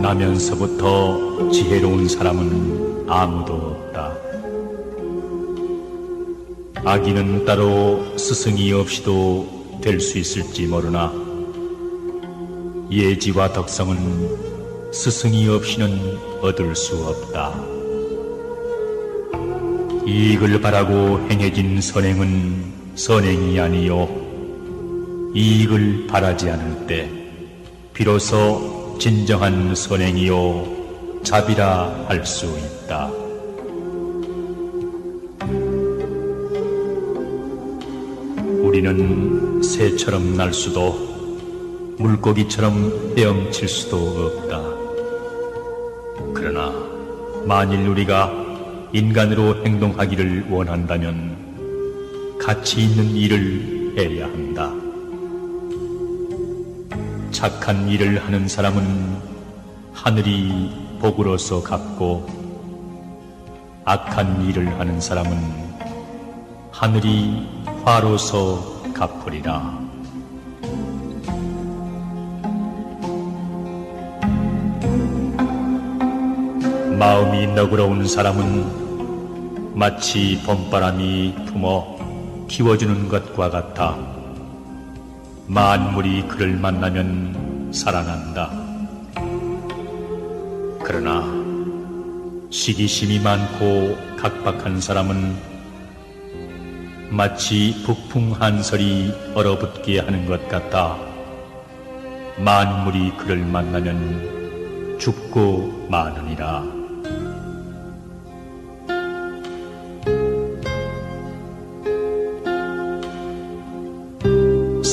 나면서부터 지혜로운 사람은 아무도 없다. 아기는 따로 스승이 없이도 될 수 있을지 모르나 예지와 덕성은 스승이 없이는 얻을 수 없다. 이익을 바라고 행해진 선행은 선행이 아니요 이익을 바라지 않을 때 비로소 진정한 선행이요 자비라 할 수 있다. 우리는 새처럼 날 수도 물고기처럼 헤엄칠 수도 없다. 그러나 만일 우리가 인간으로 행동하기를 원한다면 가치 있는 일을 해야 한다. 착한 일을 하는 사람은 하늘이 복으로서 갚고 악한 일을 하는 사람은 하늘이 화로서 갚으리라. 마음이 너그러운 사람은 마치 봄바람이 품어 키워주는 것과 같아 만물이 그를 만나면 살아난다. 그러나 시기심이 많고 각박한 사람은 마치 북풍 한설이 얼어붙게 하는 것 같아 만물이 그를 만나면 죽고 마느니라.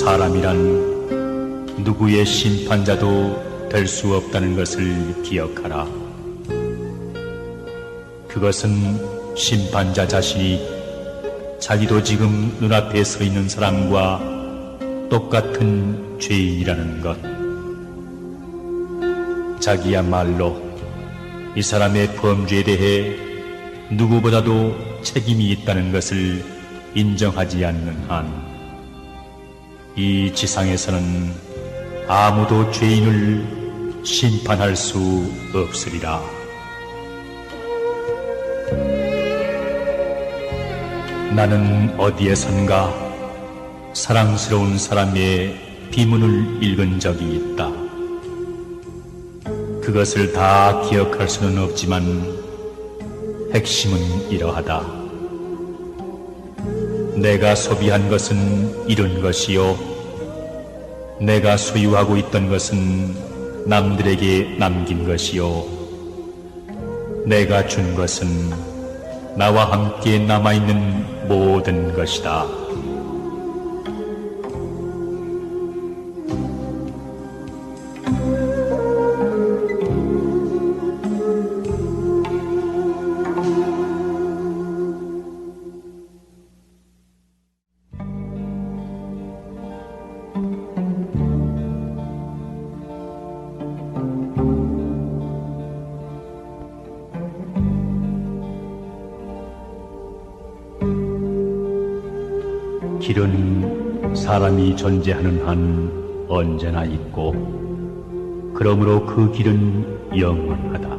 사람이란 누구의 심판자도 될 수 없다는 것을 기억하라. 그것은 심판자 자신이 자기도 지금 눈앞에 서 있는 사람과 똑같은 죄인이라는 것. 자기야말로 이 사람의 범죄에 대해 누구보다도 책임이 있다는 것을 인정하지 않는 한 이 지상에서는 아무도 죄인을 심판할 수 없으리라. 나는 어디에선가 사랑스러운 사람의 비문을 읽은 적이 있다. 그것을 다 기억할 수는 없지만 핵심은 이러하다. 내가 소비한 것은 이룬 것이요 내가 소유하고 있던 것은 남들에게 남긴 것이요 내가 준 것은 나와 함께 남아있는 모든 것이다. 길은 사람이 존재하는 한 언제나 있고 그러므로 그 길은 영원하다.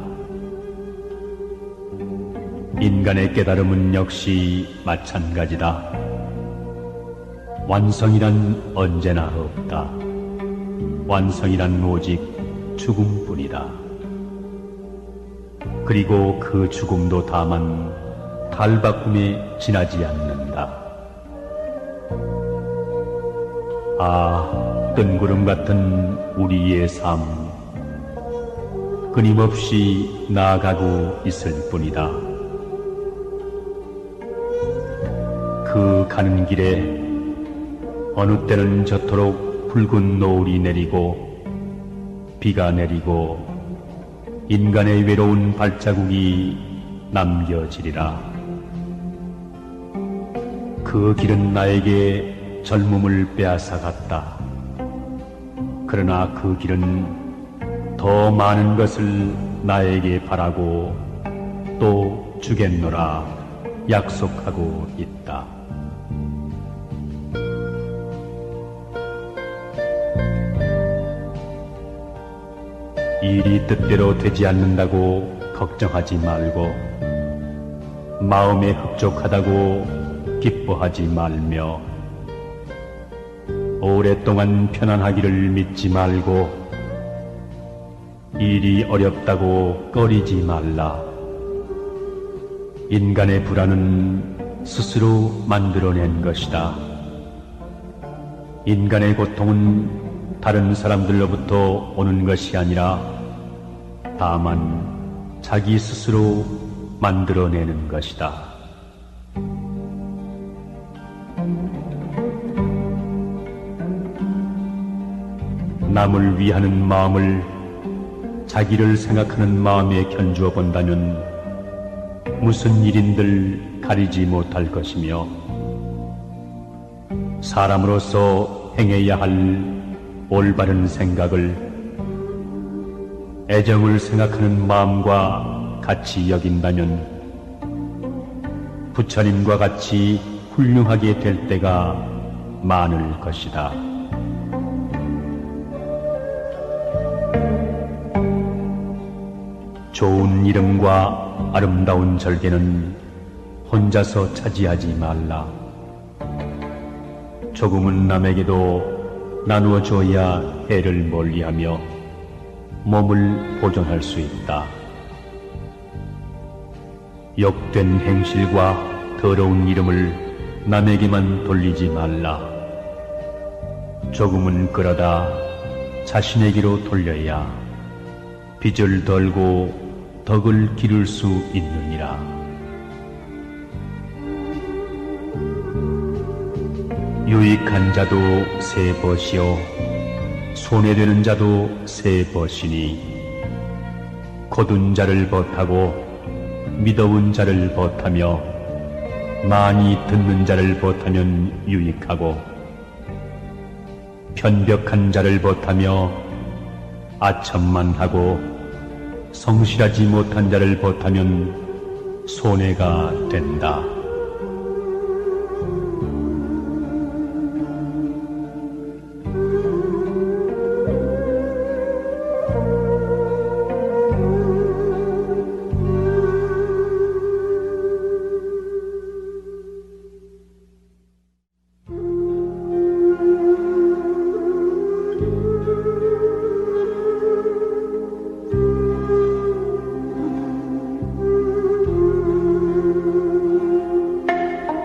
인간의 깨달음은 역시 마찬가지다. 완성이란 언제나 없다. 완성이란 오직 죽음뿐이다. 그리고 그 죽음도 다만 탈바꿈에 지나지 않는다. 아, 뜬구름 같은 우리의 삶, 끊임없이 나아가고 있을 뿐이다. 그 가는 길에 어느 때는 저토록 붉은 노을이 내리고 비가 내리고 인간의 외로운 발자국이 남겨지리라. 그 길은 나에게 젊음을 빼앗아갔다. 그러나 그 길은 더 많은 것을 나에게 바라고 또 주겠노라 약속하고 있다. 일이 뜻대로 되지 않는다고 걱정하지 말고 마음에 흡족하다고 기뻐하지 말며 오랫동안 편안하기를 믿지 말고 일이 어렵다고 꺼리지 말라. 인간의 불안은 스스로 만들어낸 것이다. 인간의 고통은 다른 사람들로부터 오는 것이 아니라 다만 자기 스스로 만들어내는 것이다. 남을 위하는 마음을 자기를 생각하는 마음에 견주어 본다면 무슨 일인들 가리지 못할 것이며 사람으로서 행해야 할 올바른 생각을 애정을 생각하는 마음과 같이 여긴다면 부처님과 같이 훌륭하게 될 때가 많을 것이다. 좋은 이름과 아름다운 절개는 혼자서 차지하지 말라. 조금은 남에게도 나누어 줘야 해를 멀리하며 몸을 보존할 수 있다. 욕된 행실과 더러운 이름을 남에게만 돌리지 말라. 조금은 끌어다 자신에게로 돌려야 빚을 덜고 덕을 기를 수 있느니라. 유익한 자도 세 벗이요 손해되는 자도 세 벗이니 거둔 자를 벗하고 미더운 자를 벗하며 많이 듣는 자를 벗하면 유익하고 편벽한 자를 벗하며 아첨만 하고 성실하지 못한 자를 벗하면 손해가 된다.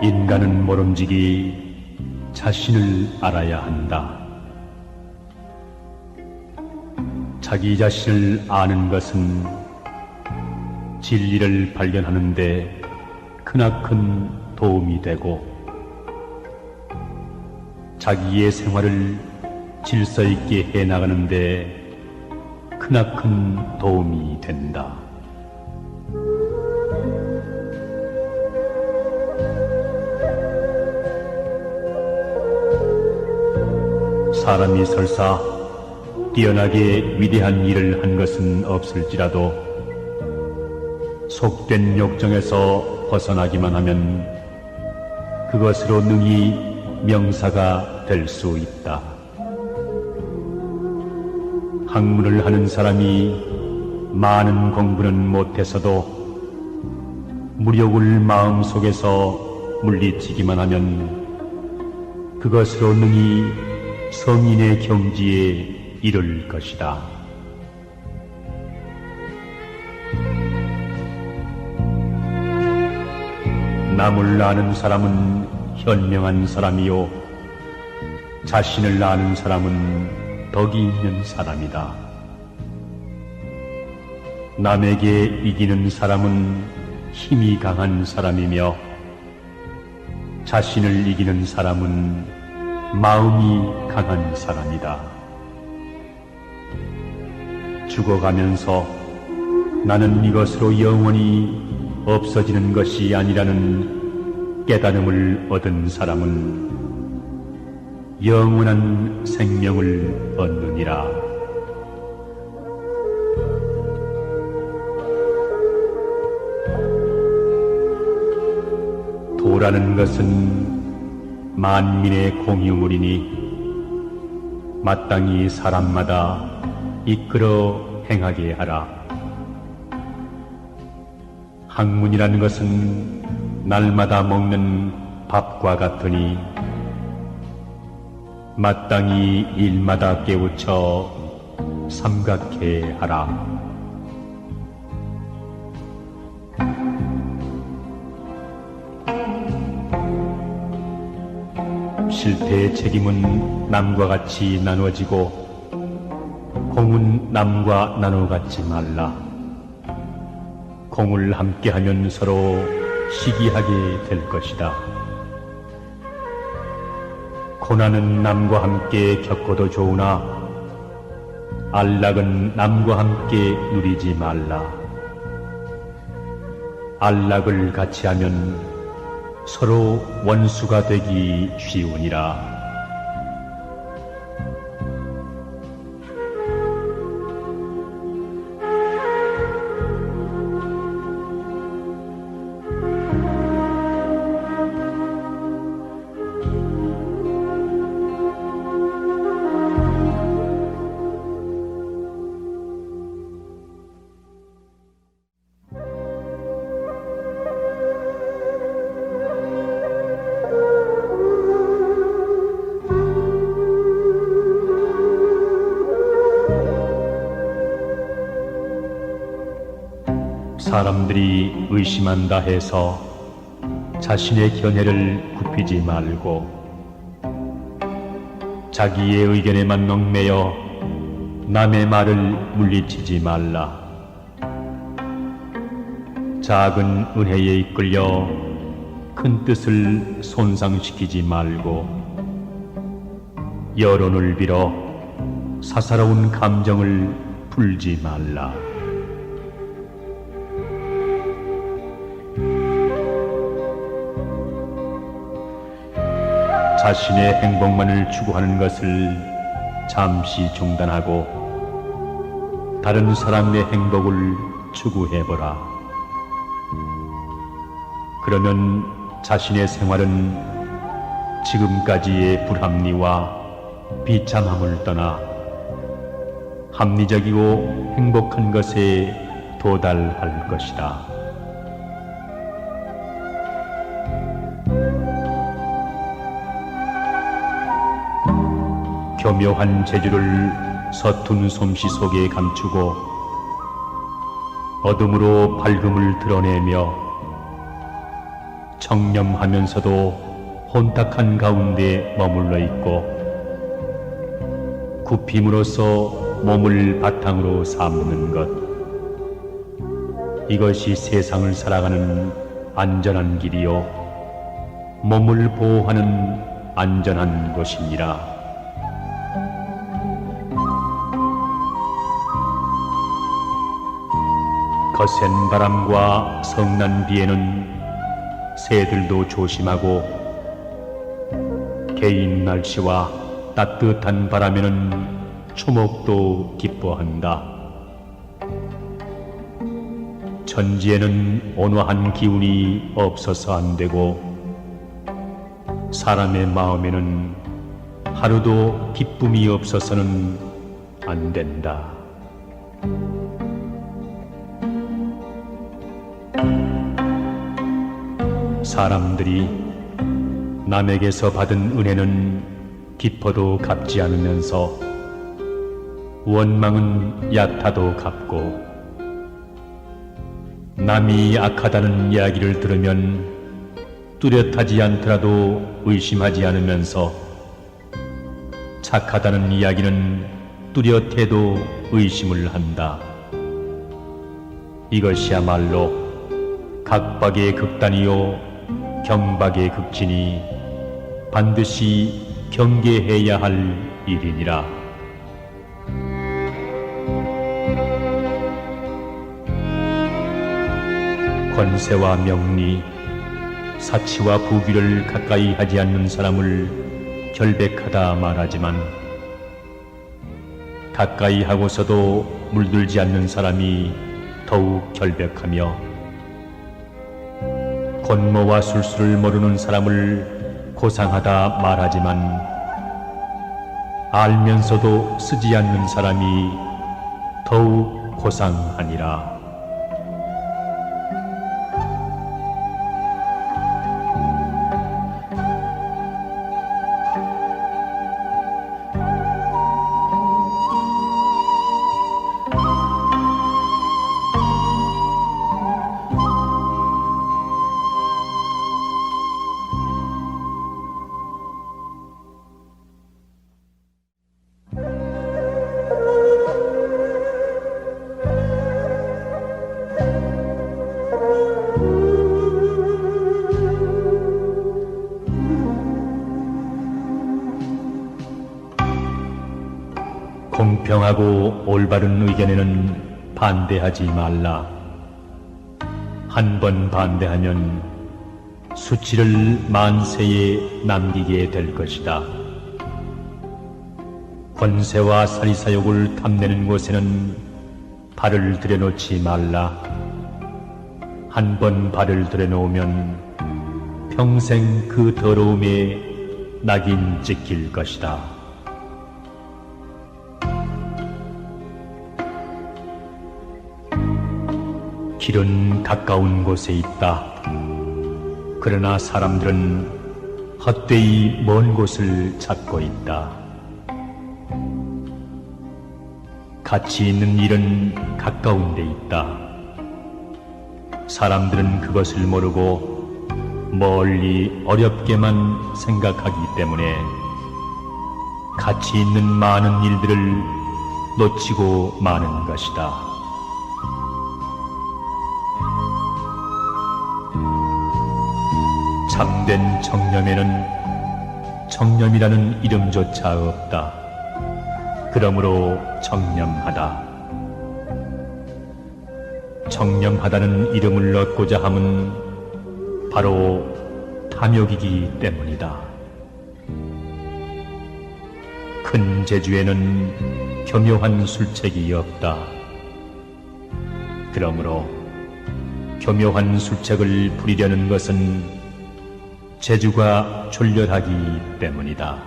인간은 모름지기 자신을 알아야 한다. 자기 자신을 아는 것은 진리를 발견하는 데 크나큰 도움이 되고 자기의 생활을 질서 있게 해나가는 데 크나큰 도움이 된다. 사람이 설사 뛰어나게 위대한 일을 한 것은 없을지라도 속된 욕정에서 벗어나기만 하면 그것으로 능히 명사가 될 수 있다. 학문을 하는 사람이 많은 공부는 못해서도 무력을 마음속에서 물리치기만 하면 그것으로 능히 성인의 경지에 이를 것이다. 남을 아는 사람은 현명한 사람이요 자신을 아는 사람은 덕이 있는 사람이다. 남에게 이기는 사람은 힘이 강한 사람이며 자신을 이기는 사람은 마음이 강한 사람이다. 죽어가면서 나는 이것으로 영원히 없어지는 것이 아니라는 깨달음을 얻은 사람은 영원한 생명을 얻느니라. 도라는 것은 만민의 공유물이니 마땅히 사람마다 이끌어 행하게 하라. 학문이라는 것은 날마다 먹는 밥과 같으니 마땅히 일마다 깨우쳐 삼각해 하라. 실패의 책임은 남과 같이 나누어지고 공은 남과 나눠 갖지 말라. 공을 함께하면 서로 시기하게 될 것이다. 고난은 남과 함께 겪어도 좋으나 안락은 남과 함께 누리지 말라. 안락을 같이 하면 서로 원수가 되기 쉬우니라. 사람들이 의심한다 해서 자신의 견해를 굽히지 말고 자기의 의견에만 얽매여 남의 말을 물리치지 말라. 작은 은혜에 이끌려 큰 뜻을 손상시키지 말고 여론을 빌어 사사로운 감정을 풀지 말라. 자신의 행복만을 추구하는 것을 잠시 중단하고 다른 사람의 행복을 추구해보라. 그러면 자신의 생활은 지금까지의 불합리와 비참함을 떠나 합리적이고 행복한 것에 도달할 것이다. 교묘한 재주를 서툰 솜씨 속에 감추고 어둠으로 밝음을 드러내며 청렴하면서도 혼탁한 가운데 머물러 있고 굽힘으로써 몸을 바탕으로 삼는 것, 이것이 세상을 살아가는 안전한 길이요 몸을 보호하는 안전한 곳이니라. 거센 바람과 성난 비에는 새들도 조심하고 개인 날씨와 따뜻한 바람에는 초목도 기뻐한다. 천지에는 온화한 기운이 없어서 안 되고 사람의 마음에는 하루도 기쁨이 없어서는 안 된다. 사람들이 남에게서 받은 은혜는 깊어도 갚지 않으면서 원망은 얕아도 갚고 남이 악하다는 이야기를 들으면 뚜렷하지 않더라도 의심하지 않으면서 착하다는 이야기는 뚜렷해도 의심을 한다. 이것이야말로 각박의 극단이요 경박의 극진이 반드시 경계해야 할 일이니라. 권세와 명리, 사치와 부귀를 가까이 하지 않는 사람을 결백하다 말하지만 가까이 하고서도 물들지 않는 사람이 더욱 결백하며 권모와 술수를 모르는 사람을 고상하다 말하지만 알면서도 쓰지 않는 사람이 더욱 고상하니라. 공평하고 올바른 의견에는 반대하지 말라. 한 번 반대하면 수치를 만세에 남기게 될 것이다. 권세와 사리사욕을 탐내는 곳에는 발을 들여놓지 말라. 한 번 발을 들여놓으면 평생 그 더러움에 낙인 찍힐 것이다. 길은 가까운 곳에 있다. 그러나 사람들은 헛되이 먼 곳을 찾고 있다. 가치 있는 일은 가까운 데 있다. 사람들은 그것을 모르고 멀리 어렵게만 생각하기 때문에 가치 있는 많은 일들을 놓치고 마는 것이다. 참된 청렴에는 청렴이라는 이름조차 없다. 그러므로 청렴하다. 청렴하다는 이름을 얻고자 함은 바로 탐욕이기 때문이다. 큰 재주에는 교묘한 술책이 없다. 그러므로 교묘한 술책을 부리려는 것은 재주가 졸렬하기 때문이다.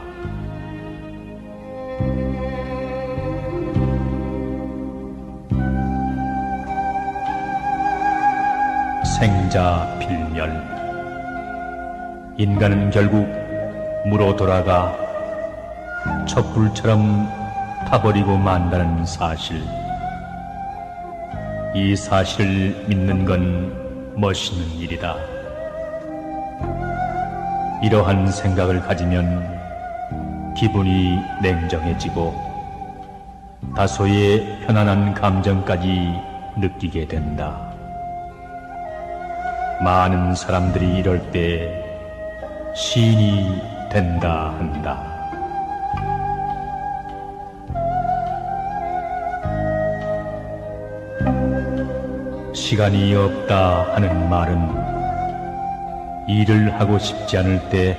생자 필멸. 인간은 결국 무로 돌아가 촛불처럼 타버리고 만다는 사실. 이 사실을 믿는 건 멋있는 일이다. 이러한 생각을 가지면 기분이 냉정해지고 다소의 편안한 감정까지 느끼게 된다. 많은 사람들이 이럴 때 시인이 된다 한다. 시간이 없다 하는 말은 일을 하고 싶지 않을 때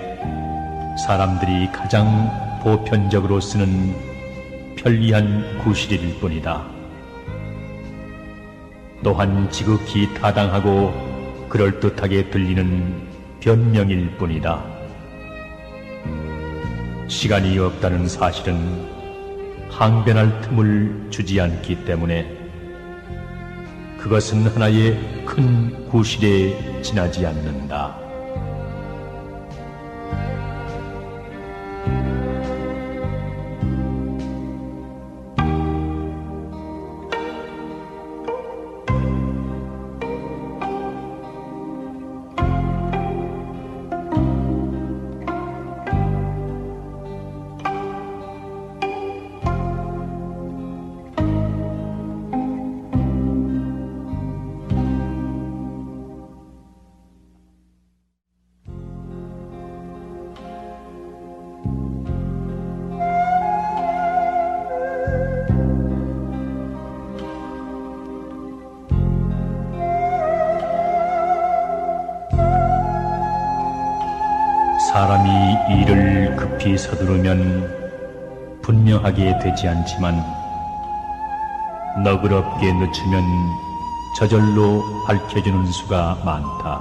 사람들이 가장 보편적으로 쓰는 편리한 구실일 뿐이다. 또한 지극히 타당하고 그럴듯하게 들리는 변명일 뿐이다. 시간이 없다는 사실은 항변할 틈을 주지 않기 때문에 그것은 하나의 큰 구실에 지나지 않는다. 사람이 일을 급히 서두르면 분명하게 되지 않지만 너그럽게 늦추면 저절로 밝혀지는 수가 많다.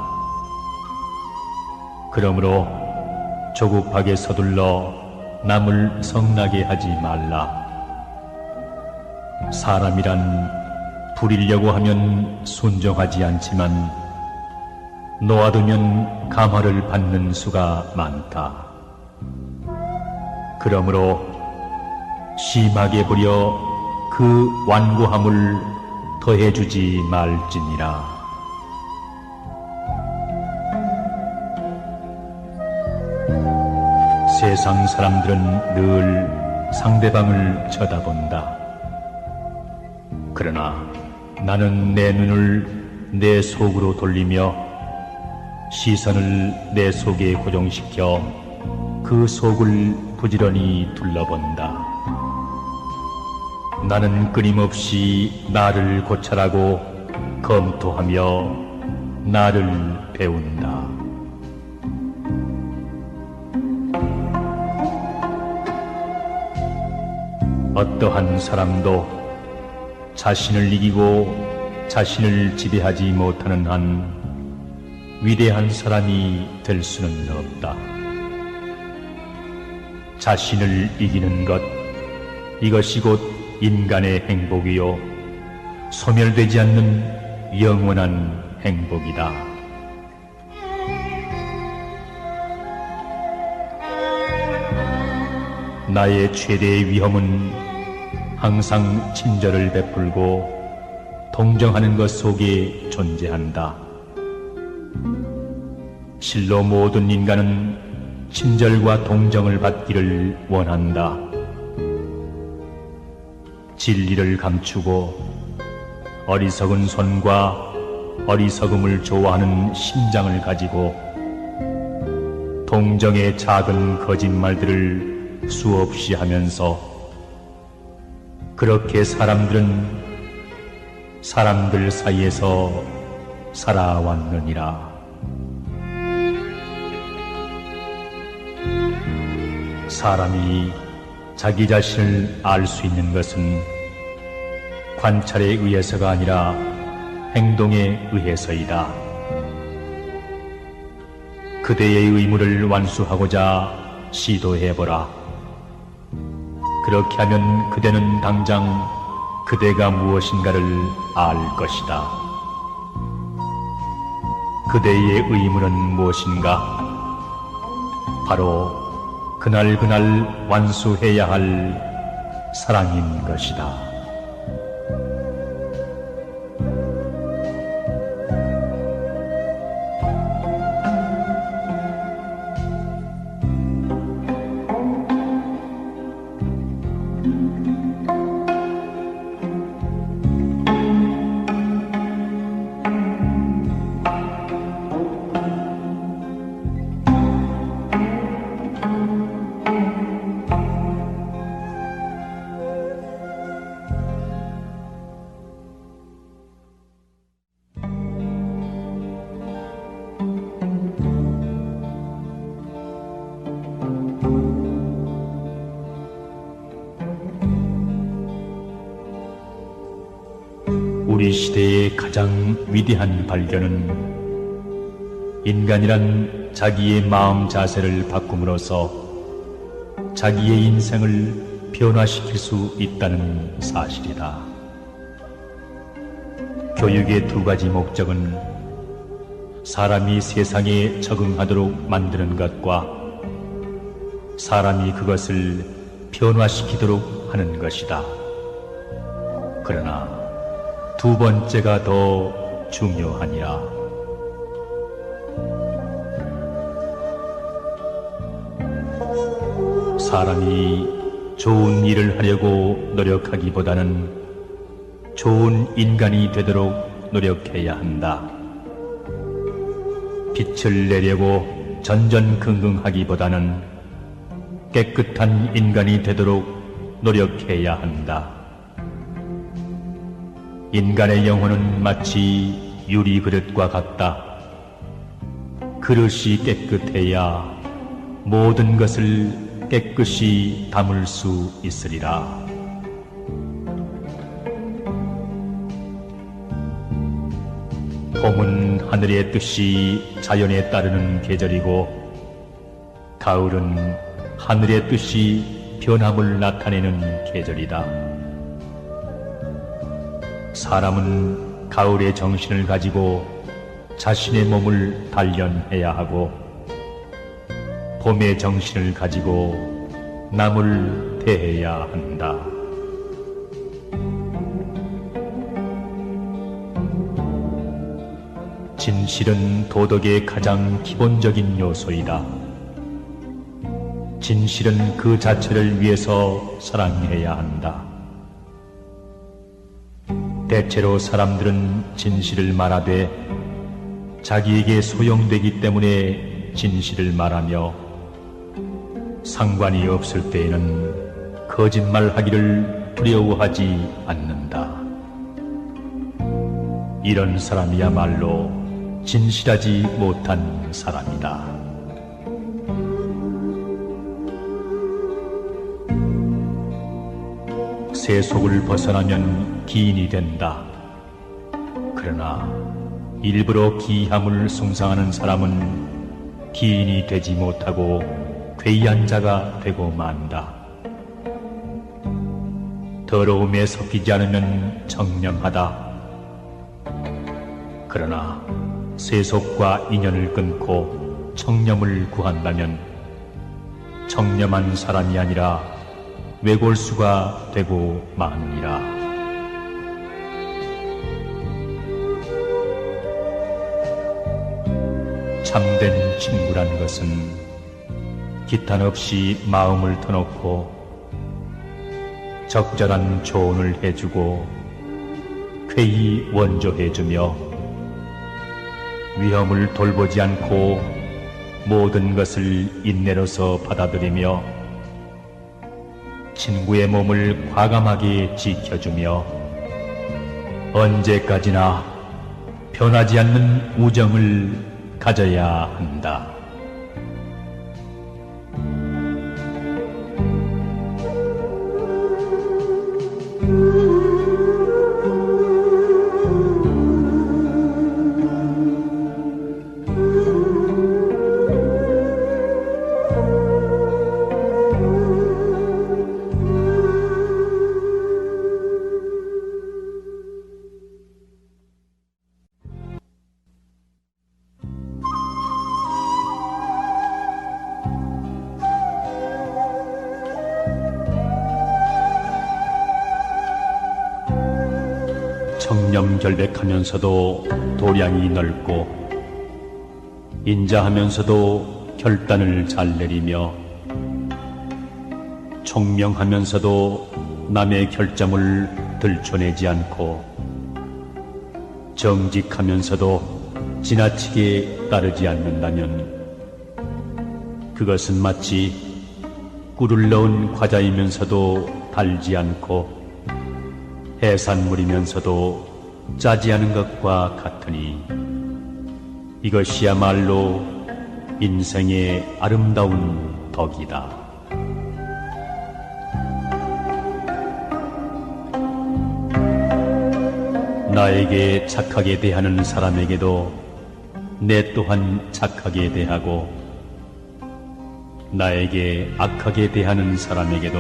그러므로 조급하게 서둘러 남을 성나게 하지 말라. 사람이란 부리려고 하면 순종하지 않지만 놓아두면 감화를 받는 수가 많다. 그러므로 심하게 부려 그 완고함을 더해주지 말지니라. 세상 사람들은 늘 상대방을 쳐다본다. 그러나 나는 내 눈을 내 속으로 돌리며 시선을 내 속에 고정시켜 그 속을 부지런히 둘러본다. 나는 끊임없이 나를 고찰하고 검토하며 나를 배운다. 어떠한 사람도 자신을 이기고 자신을 지배하지 못하는 한 위대한 사람이 될 수는 없다. 자신을 이기는 것, 이것이 곧 인간의 행복이요 소멸되지 않는 영원한 행복이다. 나의 최대의 위험은 항상 친절을 베풀고 동정하는 것 속에 존재한다. 실로 모든 인간은 친절과 동정을 받기를 원한다. 진리를 감추고 어리석은 손과 어리석음을 좋아하는 심장을 가지고 동정의 작은 거짓말들을 수없이 하면서 그렇게 사람들은 사람들 사이에서 살아왔느니라. 사람이 자기 자신을 알 수 있는 것은 관찰에 의해서가 아니라 행동에 의해서이다. 그대의 의무를 완수하고자 시도해보라. 그렇게 하면 그대는 당장 그대가 무엇인가를 알 것이다. 그대의 의무는 무엇인가? 바로 그날 완수해야 할 사랑인 것이다. 우리 시대의 가장 위대한 발견은 인간이란 자기의 마음 자세를 바꿈으로써 자기의 인생을 변화시킬 수 있다는 사실이다. 교육의 두 가지 목적은 사람이 세상에 적응하도록 만드는 것과 사람이 그것을 변화시키도록 하는 것이다. 그러나 두 번째가 더 중요하니라. 사람이 좋은 일을 하려고 노력하기보다는 좋은 인간이 되도록 노력해야 한다. 빛을 내려고 전전긍긍하기보다는 깨끗한 인간이 되도록 노력해야 한다. 인간의 영혼은 마치 유리 그릇과 같다. 그릇이 깨끗해야 모든 것을 깨끗이 담을 수 있으리라. 봄은 하늘의 뜻이 자연에 따르는 계절이고 가을은 하늘의 뜻이 변함을 나타내는 계절이다. 사람은 가을의 정신을 가지고 자신의 몸을 단련해야 하고 봄의 정신을 가지고 남을 대해야 한다. 진실은 도덕의 가장 기본적인 요소이다. 진실은 그 자체를 위해서 사랑해야 한다. 대체로 사람들은 진실을 말하되 자기에게 소용되기 때문에 진실을 말하며 상관이 없을 때에는 거짓말하기를 두려워하지 않는다. 이런 사람이야말로 진실하지 못한 사람이다. 세속을 벗어나면 기인이 된다. 그러나 일부러 기함을 숭상하는 사람은 기인이 되지 못하고 괴이한 자가 되고 만다. 더러움에 섞이지 않으면 청렴하다. 그러나 세속과 인연을 끊고 청렴을 구한다면 청렴한 사람이 아니라 외골수가 되고 마느니라. 참된 친구란 것은 기탄 없이 마음을 터놓고 적절한 조언을 해주고 쾌히 원조해주며 위험을 돌보지 않고 모든 것을 인내로서 받아들이며 친구의 몸을 과감하게 지켜주며 언제까지나 변하지 않는 우정을 가져야 한다. 청렴결백하면서도 도량이 넓고 인자하면서도 결단을 잘 내리며 총명하면서도 남의 결점을 들춰내지 않고 정직하면서도 지나치게 따르지 않는다면 그것은 마치 꿀을 넣은 과자이면서도 달지 않고 해산물이면서도 짜지 않은 것과 같으니 이것이야말로 인생의 아름다운 덕이다. 나에게 착하게 대하는 사람에게도 내 또한 착하게 대하고 나에게 악하게 대하는 사람에게도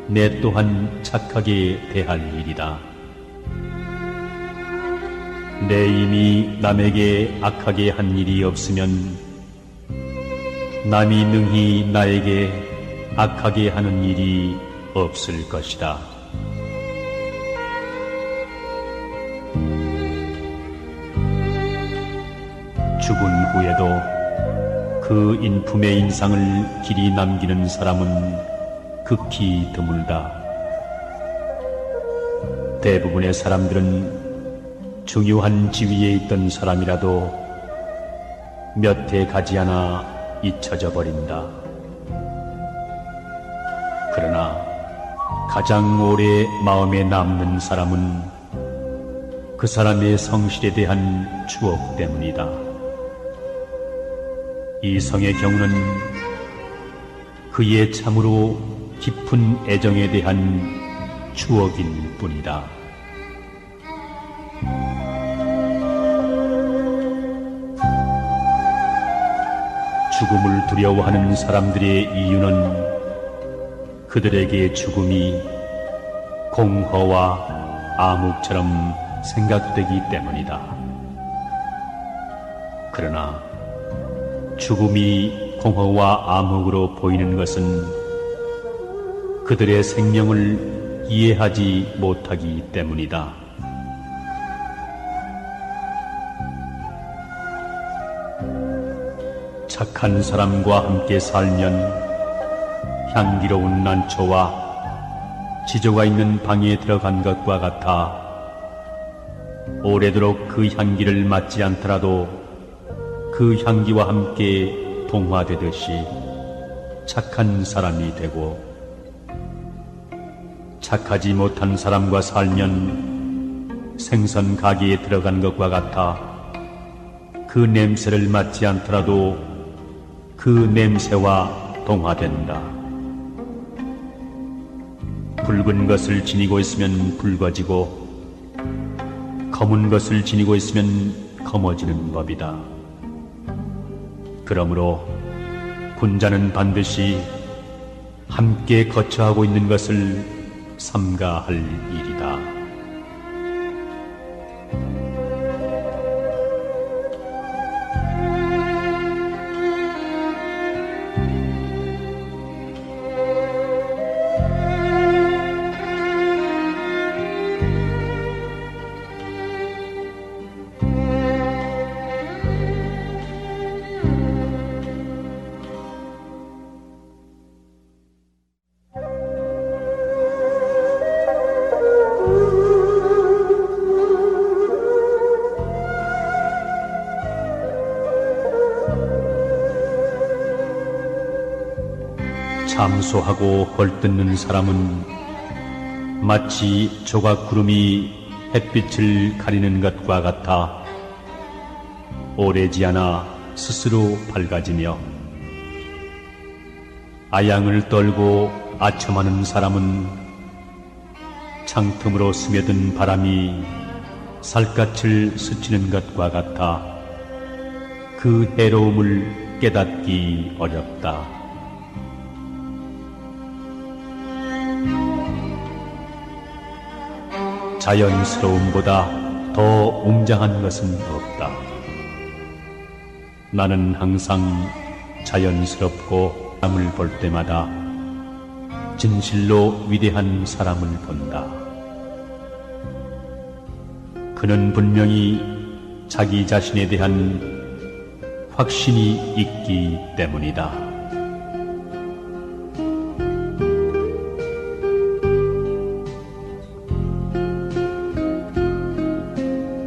내 또한 착하게 대할 일이다. 내 이미 남에게 악하게 한 일이 없으면 남이 능히 나에게 악하게 하는 일이 없을 것이다. 죽은 후에도 그 인품의 인상을 길이 남기는 사람은 극히 드물다. 대부분의 사람들은 중요한 지위에 있던 사람이라도 몇 해 가지 않아 잊혀져 버린다. 그러나 가장 오래 마음에 남는 사람은 그 사람의 성실에 대한 추억 때문이다. 이성의 경우는 그의 참으로 깊은 애정에 대한 추억일 뿐이다. 죽음을 두려워하는 사람들의 이유는 그들에게 죽음이 공허와 암흑처럼 생각되기 때문이다. 그러나 죽음이 공허와 암흑으로 보이는 것은 그들의 생명을 이해하지 못하기 때문이다. 착한 사람과 함께 살면 향기로운 난초와 지조가 있는 방에 들어간 것과 같아 오래도록 그 향기를 맡지 않더라도 그 향기와 함께 동화되듯이 착한 사람이 되고, 착하지 못한 사람과 살면 생선 가게에 들어간 것과 같아 그 냄새를 맡지 않더라도 그 냄새와 동화된다. 붉은 것을 지니고 있으면 붉어지고 검은 것을 지니고 있으면 검어지는 법이다. 그러므로 군자는 반드시 함께 거처하고 있는 것을 삼가할 일이다. 참소하고 헐뜯는 사람은 마치 조각구름이 햇빛을 가리는 것과 같아 오래지 않아 스스로 밝아지며, 아양을 떨고 아첨하는 사람은 창틈으로 스며든 바람이 살갗을 스치는 것과 같아 그 해로움을 깨닫기 어렵다. 자연스러움보다 더 웅장한 것은 없다. 나는 항상 자연스럽고 사람을 볼 때마다 진실로 위대한 사람을 본다. 그는 분명히 자기 자신에 대한 확신이 있기 때문이다.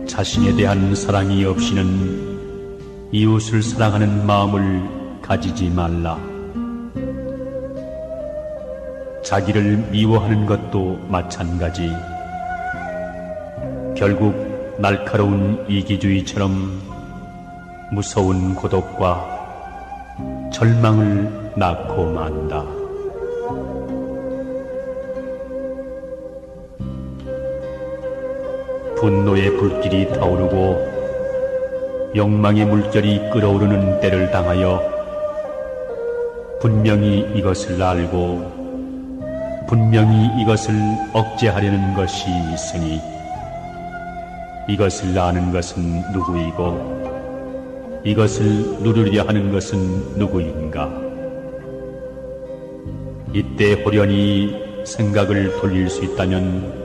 자신에 대한 사랑이 없이는 이웃을 사랑하는 마음을 가지지 말라. 자기를 미워하는 것도 마찬가지. 결국 날카로운 이기주의처럼 무서운 고독과 절망을 낳고 만다. 분노의 불길이 타오르고 욕망의 물결이 끓어오르는 때를 당하여 분명히 이것을 알고 분명히 이것을 억제하려는 것이 있으니, 이것을 아는 것은 누구이고 이것을 누르려 하는 것은 누구인가. 이때 호련히 생각을 돌릴 수 있다면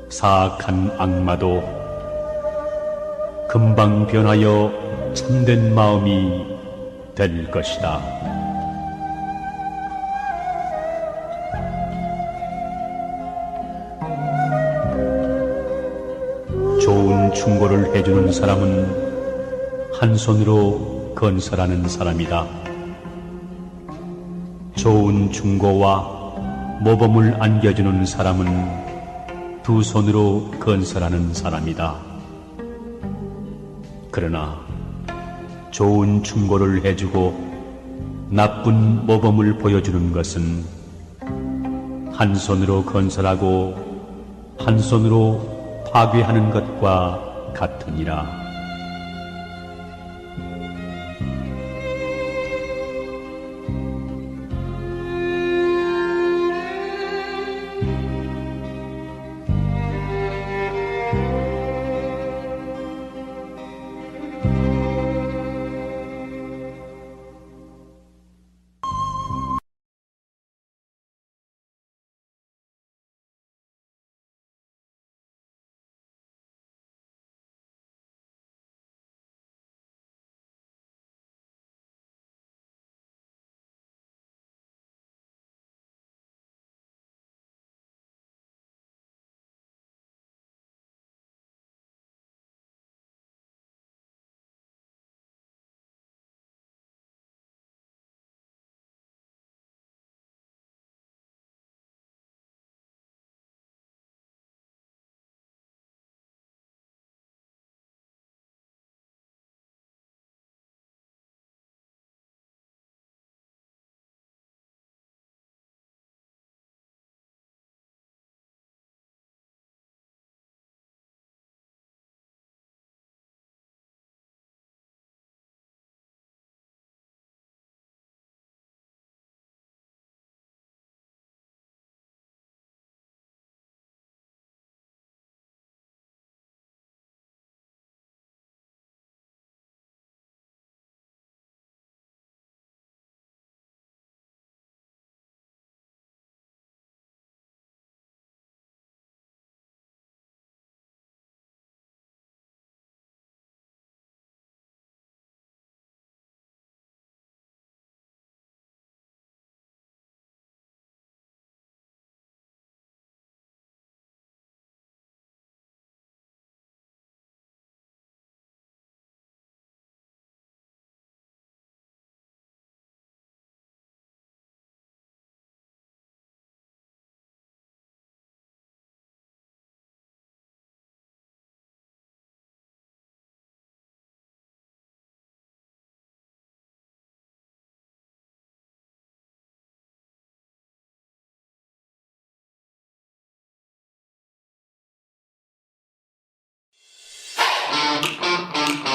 사악한 악마도 금방 변하여 참된 마음이 될 것이다. 좋은 충고를 해주는 사람은 한 손으로 건설하는 사람이다. 좋은 충고와 모범을 안겨주는 사람은 두 손으로 건설하는 사람이다. 그러나 좋은 충고를 해주고 나쁜 모범을 보여주는 것은 한 손으로 건설하고 한 손으로 파괴하는 것과 같으니라.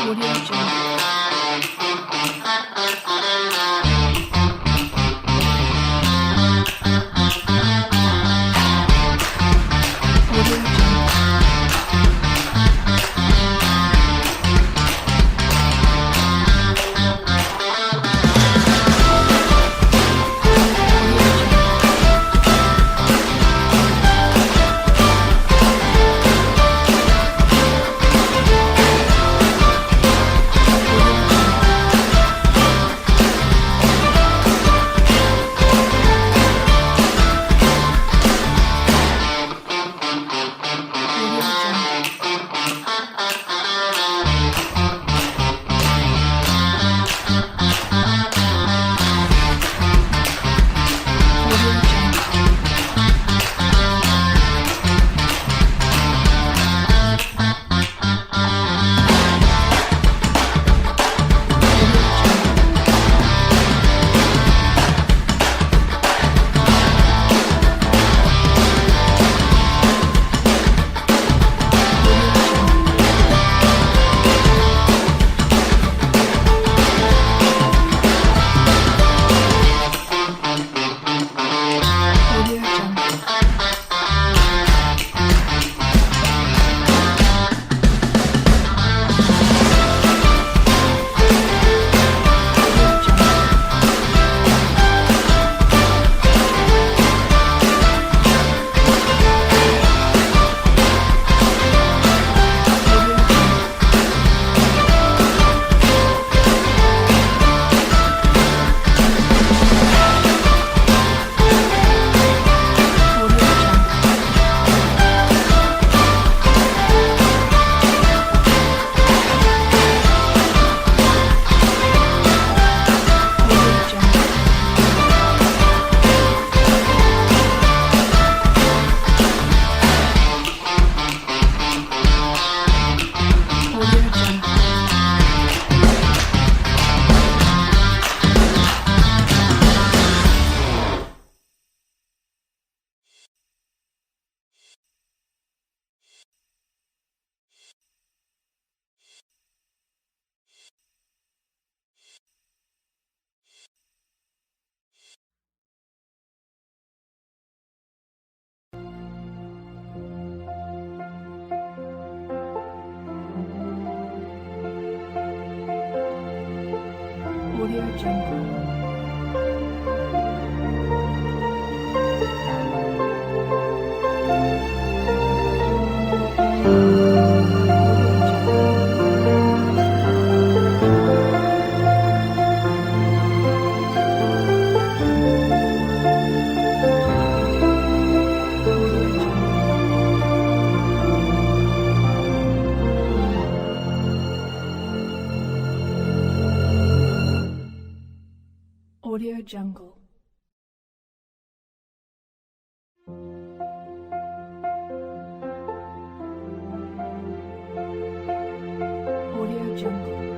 Audio Jungle. Audio Jungle. Audio Jungle. Audio Jungle. Audio Jungle. Audio Jungle. Audio Jungle. Audio Jungle. Audio Jungle. Audio Jungle. Audio Jungle. Audio Jungle. Audio Jungle. Audio Jungle. Audio Jungle.